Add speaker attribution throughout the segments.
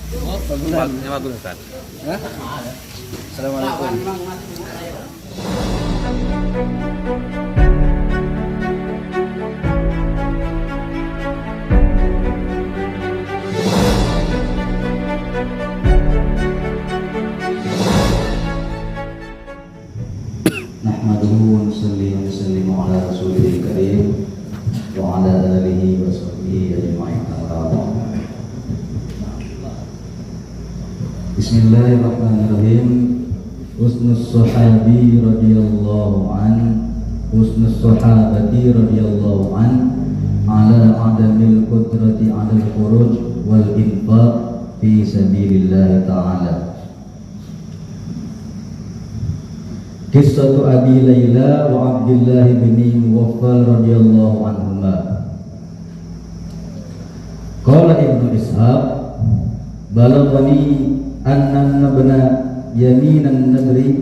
Speaker 1: Bagus Ustaz.
Speaker 2: Hah? Assalamualaikum.
Speaker 3: Nahmaduhu wa nusalli wa nusallimu ala rasulil karim wa ala alihi wa sahbihi ajma'in. Bismillahirrahmanirrahim. Husnus sahabi radhiyallahu an, husnus sahabati radhiyallahu an, ala adamil qudrati ala al-khuruj wal infaq fi sabilillah ta'ala. Kisah Abi Layla wa Abdullah bin Muwaffal radhiyallahu anhuma. Qala Ibnu Ishaq, balaghani anna ibna Yamin an-Nadri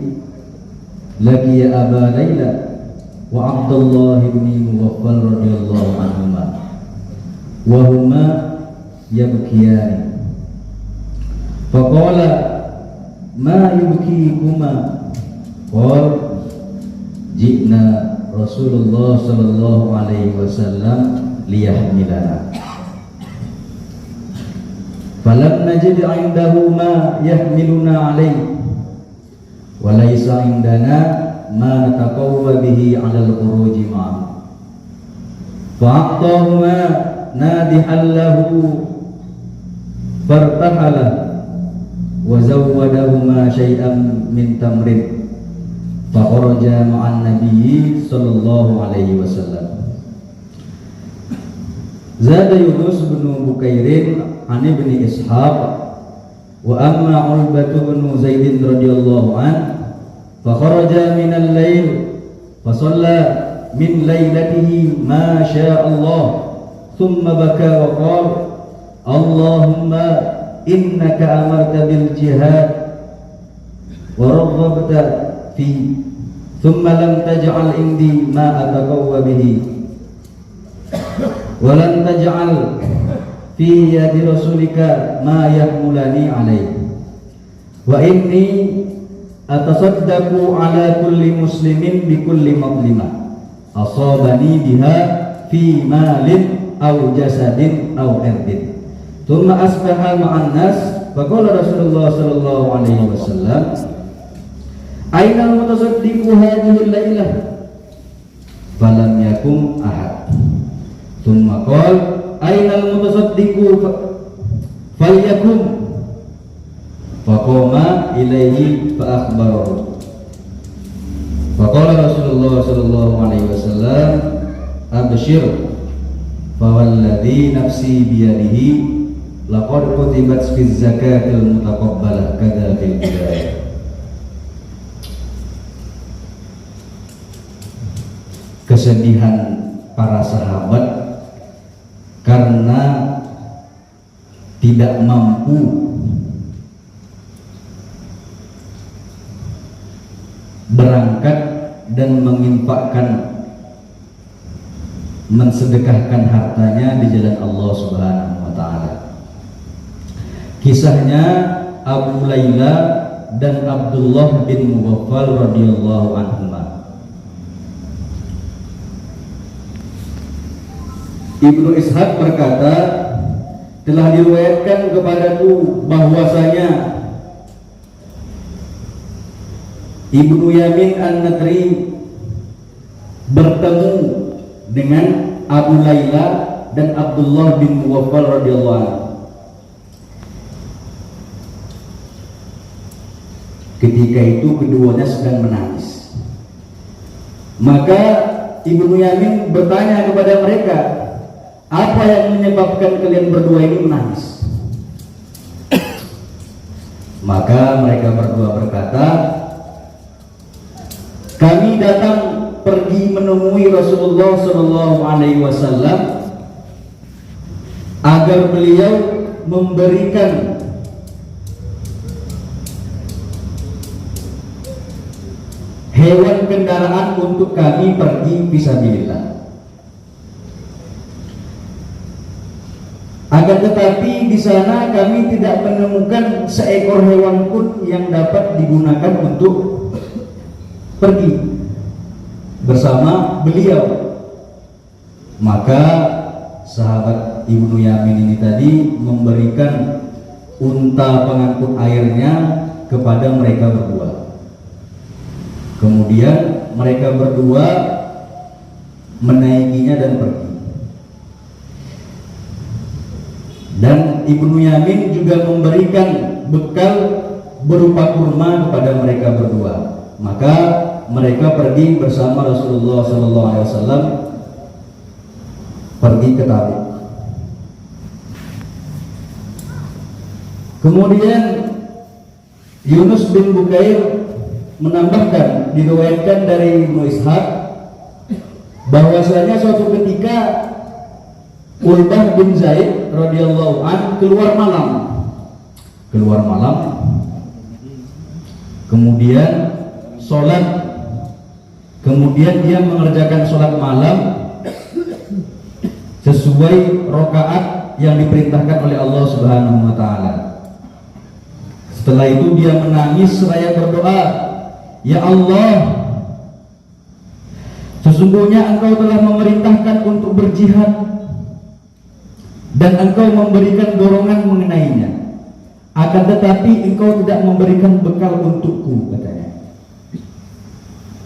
Speaker 3: laqiya Aba Layla wa Abdullah bin Muwaffal radhiyallahu anhuma wa huma yabkiyani. Faqala ma yubkikuma? Qal ji'na Rasulullah sallallahu alaihi wasallam liyahmilana falam najid 'indahu ma yahmiluna alaihi wa laysa 'indana ma nataqawwa bihi 'ala al-khuruji ma'ahu fa'atahuma nadihan lahu fartahala wa zawwadahuma syai'an min tamrin fa'araja ma'an nabiyyi sallallahu alaihi wasallam. Zada Yunus bin Bukairin an ibni Ishaq wa amma Ulbatu bin Zaidin radhiyallahu an fa kharaja min al-lail fa shalla min lailatihi ma syaa Allah thumma baka wa qala Allahumma innaka amarta bil jihad wa raghabta fi thumma lam taj'al indi ma ataqawwa bihi wa lam taj'al fi yadi rasulika ma yahmulani alayhi wa inni atasaddaqu ala kulli muslimin bi kulli madlimah asabani biha fi malin aw jasadin aw irdin thumma asbaha ma'an nas faqala Rasulullah sallallahu alaihi wasallam aina al-mutasaddiqu hadhihi al-lailah falam yakum ahad thumma qala aina al-mutasaddiqu falyakum faqama ilayhi fa akhbarahu faqala Rasulullah sallallahu alaihi wasallam abshir fa walladhi nafsi biyadihi laqad kutibat fi zakatil mutaqabbalah kadza fil bidayah. Kesedihan para sahabat karena tidak mampu berangkat dan menginfakkan, mensedekahkan hartanya di jalan Allah Subhanahu wa taala. Kisahnya Abu Layla dan Abdullah bin Muwaffal radhiyallahu anhuma. Ibnu Ishaq berkata, telah diriwayatkan kepadaku bahwasanya Ibnu Yamin an-Nadri bertemu dengan Abu Layla dan Abdullah bin Muwaffal radhiyallahu anhu. Ketika itu keduanya sedang menangis. Maka Ibnu Yamin bertanya kepada mereka, apa yang menyebabkan kalian berdua ini menangis? Maka mereka berdua berkata, kami datang pergi menemui Rasulullah Shallallahu Alaihi Wasallam agar beliau memberikan hewan kendaraan untuk kami pergi fisabilillah. Akan tetapi di sana kami tidak menemukan seekor hewan pun yang dapat digunakan untuk pergi bersama beliau. Maka sahabat Ibnu Yamin ini tadi memberikan unta pengangkut airnya kepada mereka berdua. Kemudian mereka berdua menaikinya dan pergi. Dan Ibnu Yamin juga memberikan bekal berupa kurma kepada mereka berdua. Maka mereka pergi bersama Rasulullah SAW pergi ke Tabuk. Kemudian Yunus bin Bukair menambahkan, diriwayatkan dari Ibnu Ishaq bahwasanya suatu ketika Ulbah bin Zaid radhiyallahu an keluar malam, kemudian sholat, kemudian dia mengerjakan sholat malam sesuai rakaat yang diperintahkan oleh Allah Subhanahu wa taala. Setelah itu dia menangis seraya berdoa, "Ya Allah, sesungguhnya Engkau telah memerintahkan untuk berjihad dan Engkau memberikan dorongan mengenainya. Akan tetapi Engkau tidak memberikan bekal untukku," katanya.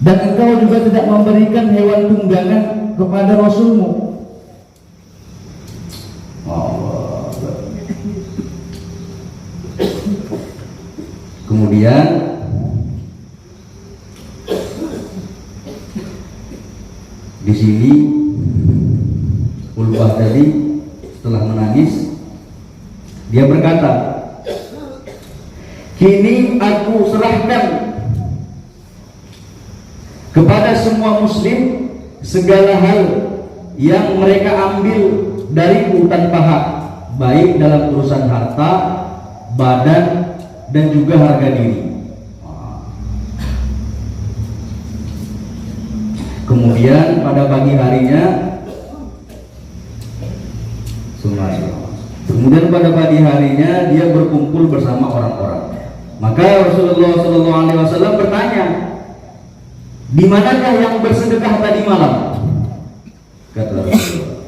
Speaker 3: "Dan Engkau juga tidak memberikan hewan tunggangan kepada Rasulmu." Kemudian di sini Ulbah tadi setelah menangis dia berkata, "Kini aku serahkan kepada semua muslim segala hal yang mereka ambil dariku tanpa hak, baik dalam urusan harta, badan, dan juga harga diri." Kemudian pada pagi harinya dia berkumpul bersama orang-orang. Maka Rasulullah SAW bertanya, "Di manakah yang bersedekah tadi malam?" Kata Rasulullah,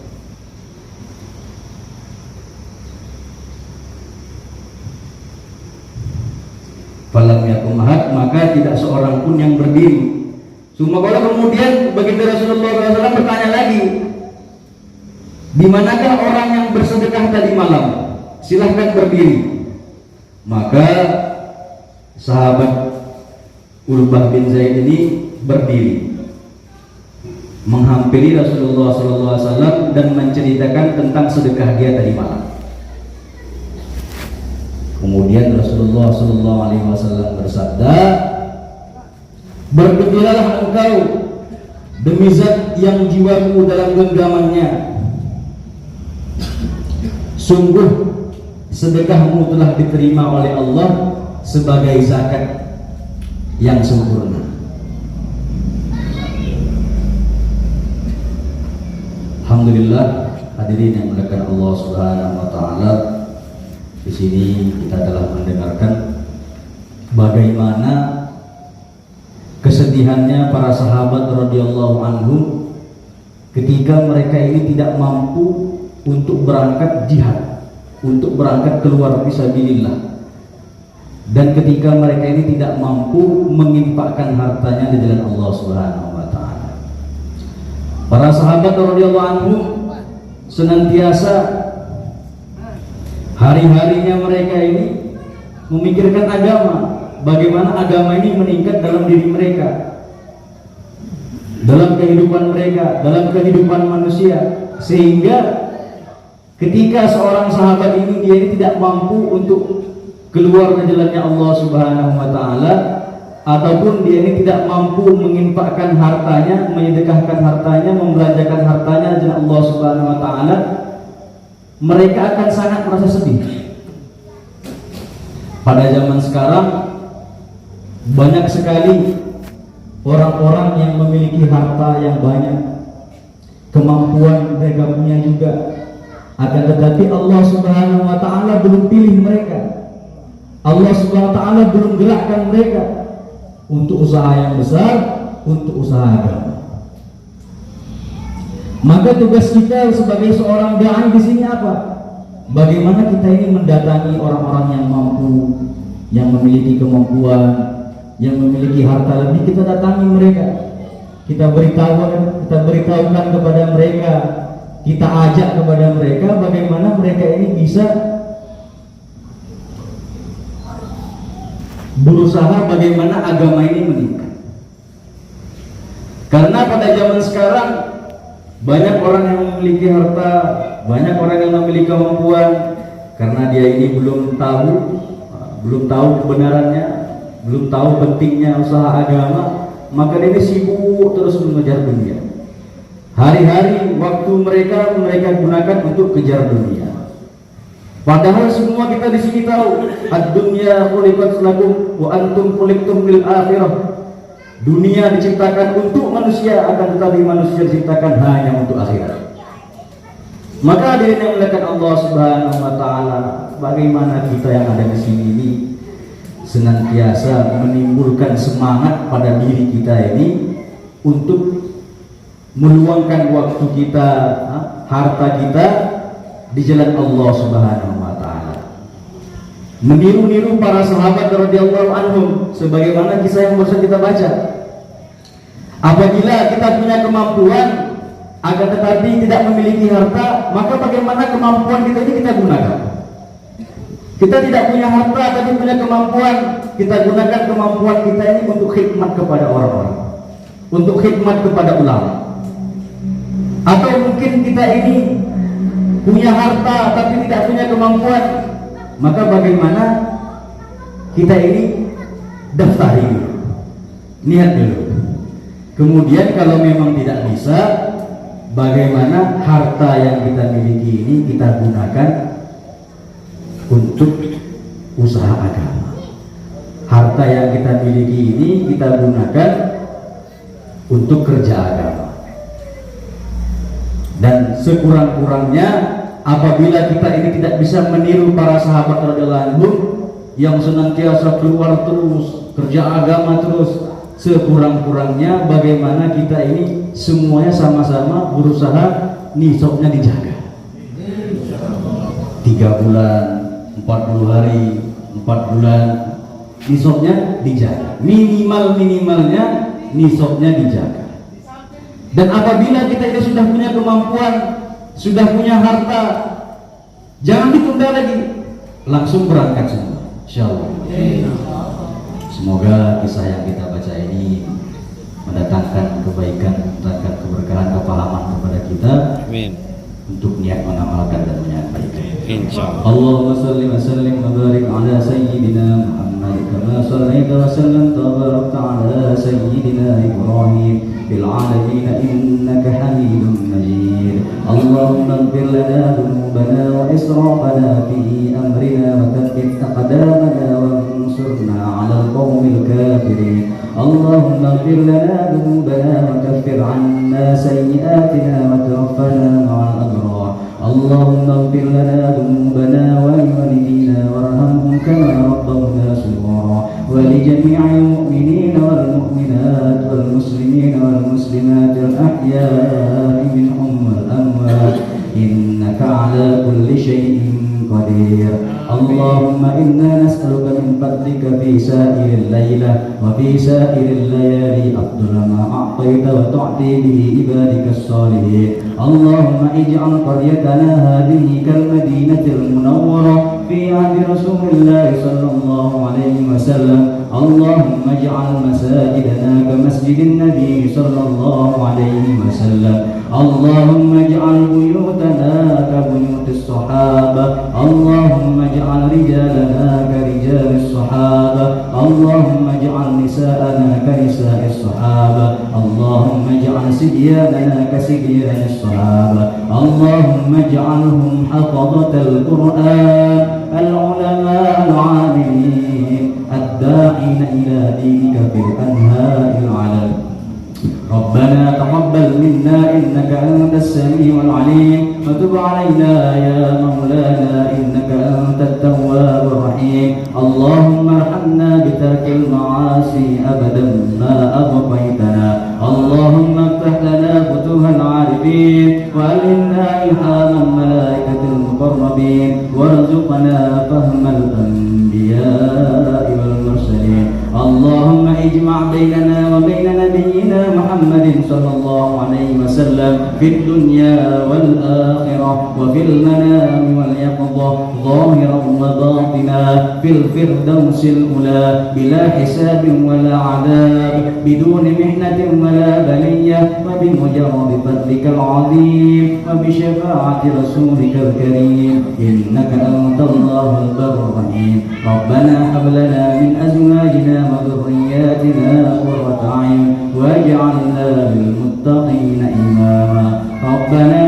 Speaker 3: "Falam yakum ahad," maka tidak seorang pun yang berdiri. Kemudian begitu Rasulullah SAW bertanya lagi, "Di manakah orang yang bersedekah tadi malam? Silahkan berdiri." Maka sahabat Ulbah bin Zaid ini berdiri, menghampiri Rasulullah SAW dan menceritakan tentang sedekah dia tadi malam. Kemudian Rasulullah SAW bersabda, "Bergembiralah engkau demi zat yang jiwaku dalam genggamannya. Sungguh sedekahmu telah diterima oleh Allah sebagai zakat yang sempurna." Alhamdulillah, hadirin yang dimuliakan Allah Subhanahu wa taala, di sini kita telah mendengarkan bagaimana kesedihannya para sahabat radhiyallahu anhum ketika mereka ini tidak mampu untuk berangkat jihad, untuk berangkat keluar fisabilillah, dan ketika mereka ini tidak mampu menginfakkan hartanya di jalan Allah Subhanahu wa taala. Para sahabat radhiyallahu anhum senantiasa hari-harinya mereka ini memikirkan agama, bagaimana agama ini meningkat dalam diri mereka, dalam kehidupan mereka, dalam kehidupan manusia, sehingga ketika seorang sahabat ini dia tidak mampu untuk keluar ke jalannya Allah Subhanahu wa taala, ataupun dia ini tidak mampu menginfakkan hartanya, menyedekahkan hartanya, membelanjakan hartanya di jalan Allah Subhanahu wa taala, mereka akan sangat merasa sedih. Pada zaman sekarang banyak sekali orang-orang yang memiliki harta yang banyak, kemampuan mereka punya juga, Akan tetapi Allah Subhanahu wa taala belum pilih mereka. Allah Subhanahu wa taala belum gerakkan mereka untuk usaha yang besar, untuk usaha agama. Maka tugas kita sebagai seorang dai di sini apa? Bagaimana kita ini mendatangi orang-orang yang mampu, yang memiliki kemampuan, yang memiliki harta lebih, kita datangi mereka. Kita beritahukan kepada mereka, kita ajak kepada mereka bagaimana mereka ini bisa berusaha bagaimana agama ini meningkat. Karena pada zaman sekarang banyak orang yang memiliki harta, banyak orang yang memiliki kemampuan, karena dia ini belum tahu kebenarannya, belum tahu pentingnya usaha agama, maka dia sibuk terus mengejar dunia. Hari-hari waktu mereka gunakan untuk kejar dunia. Padahal semua kita di sini tahu, ad-dunya khuliqat lakum wa antum khuliqtum lil akhirah. Dunia diciptakan untuk manusia, akan tetapi manusia diciptakan hanya untuk akhirat. Maka hadirin yang dimuliakan Allah Subhanahu wa taala, bagaimana kita yang ada di sini ini senantiasa menimbulkan semangat pada diri kita ini untuk meluangkan waktu kita, harta kita di jalan Allah Subhanahu wa taala. Meniru-niru para sahabat radhiyallahu anhum sebagaimana kisah yang baru kita baca. Apabila kita punya kemampuan akan tetapi tidak memiliki harta, maka bagaimana kemampuan kita ini kita gunakan? Kita tidak punya harta tapi punya kemampuan, kita gunakan kemampuan kita ini untuk khidmat kepada orang-orang, untuk khidmat kepada ulama. Atau mungkin kita ini punya harta tapi tidak punya kemampuan, maka bagaimana kita ini daftari dulu, niat dulu. Kemudian kalau memang tidak bisa, bagaimana harta yang kita miliki ini kita gunakan untuk usaha agama. Harta yang kita miliki ini kita gunakan untuk kerja agama. Dan sekurang-kurangnya apabila kita ini tidak bisa meniru para sahabat radhiyallahu anhum yang senantiasa keluar terus, kerja agama terus, sekurang-kurangnya bagaimana kita ini semuanya sama-sama berusaha nisabnya dijaga. 3 bulan, 40 hari, 4 bulan nisabnya dijaga. Minimalnya nisabnya dijaga. Dan apabila kita ini sudah punya kemampuan, sudah punya harta, jangan ditunda lagi, langsung berangkat semua, insyaallah. Semoga kisah yang kita baca ini mendatangkan kebaikan, mendatangkan keberkahan, kepahaman kepada kita. Amin. Untuk niat mengamalkan dan menyampaikan. Insyaallah. Allahumma shalli wa sallim wa barik ala sayyidina Muhammad kama shallaita wa sallamta wa barakta ala sayyidina Ibrahim fil alamin innaka Hamidum Majid. Allahumma ighfir lana dhunubana wa israfana fi amrina wa thabbit aqdamana wa ansurna 'ala al-qawmil kafirin. Allahumma ighfir lana dhunubana wa kaffir 'anna sayyi'atina wa tawaffana ma'al abrar. Allahumma ighfir lana dhunubana wa liwalidina warhamhum kama rabbawna shighara wa li jami'il mu'minina wal mu'minat wal muslimina wal muslimat al ahya'i minhum wal amwat innaka 'ala kulli shay'in qadir. Allahumma inna nas'aluka min fadlika fi sa'iril layla wa fi sa'iril layali afdala ma a'taita wa tu'ti bihi ibadikas salihin. Allahumma ij'al qaryatana hadhihi kal madinatil munawwarah fi 'ahdi Rasulillah sallallahu alaihi wasallam. Allahumma ij'al masajidana ka masjidin Nabi sallallahu alaihi wasallam. Allahumma ij'al buyutana ka buyutis sahaba. Allahumma ij'al rijalana ka rijalis sahaba. Allahumma ij'al nisa'ana ka nisa'is sahaba. Allahumma ij'al sidyanana ka sidyanis sahaba. Allahumma ij'alhum hafadhatal Qur'an al-ulama al-'amilin ad-da'ina ila dinika fil anha'il 'alam. ربنا تقبل منا إنك أنت السميع العليم وتب علينا يا مولانا إنك أنت التواب الرحيم اللهم ارحمنا بترك المعاصي أبدا ما أبقيتنا اللهم افتح لنا فتوح العارفين وألهمنا إلهام الملائكة المقربين وارزقنا فهم الأنبياء والمرسلين اللهم اجمع بيننا وبين نبينا محمد صلى الله عليه وسلم في الدنيا والآخرة وفي المنام واليقظة ظاهرا وباطنا في الفردوس الأولى بلا حساب ولا عذاب بدون محنة ولا بلية وبمجرد فضلك العظيم وبشفاعة رسولك الكريم إنك أنت الله البر الرحيم ربنا هب لنا من أزواجنا وذرياتنا قرة أعين واجعلنا للمتقين إماما ربنا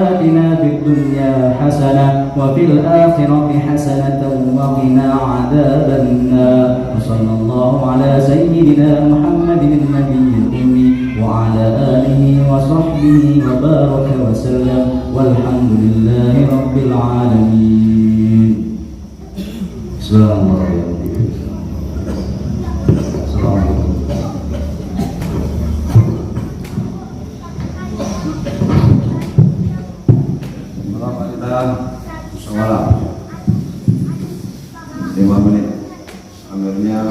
Speaker 3: آتنا في الدنيا حسنة وفي الآخرة حسنة وقنا عذاب النار وصلى الله على سيدنا محمد النبي الأمي وعلى آله وصحبه وبارك وسلم والحمد لله رب العالمين. السلام عليكم.
Speaker 1: Sholat 5 menit amirnya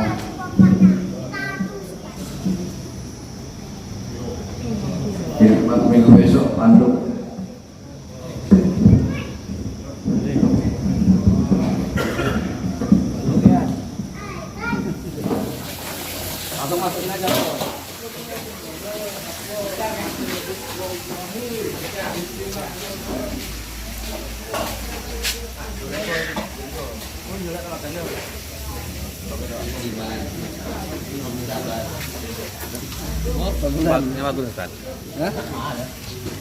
Speaker 1: khidmat minggu besok panduk
Speaker 2: Langsung masukin aja.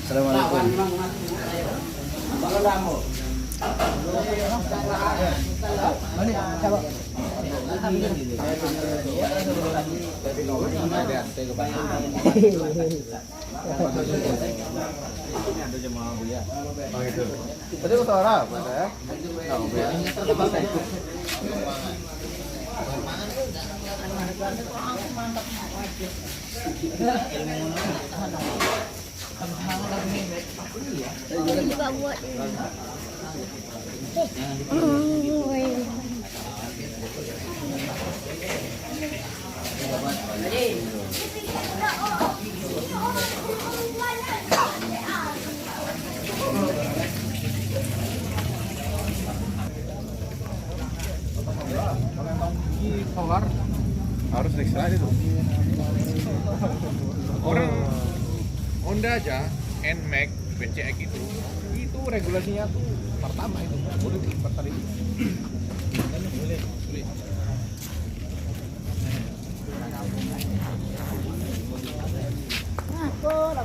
Speaker 2: Assalamualaikum. Tadi suara apa ya?
Speaker 4: Juga buat
Speaker 5: solar harus ekstra itu. Orang Honda aja NMAX PCX itu regulasinya tuh pertama itu boleh pertama itu.
Speaker 4: aku lah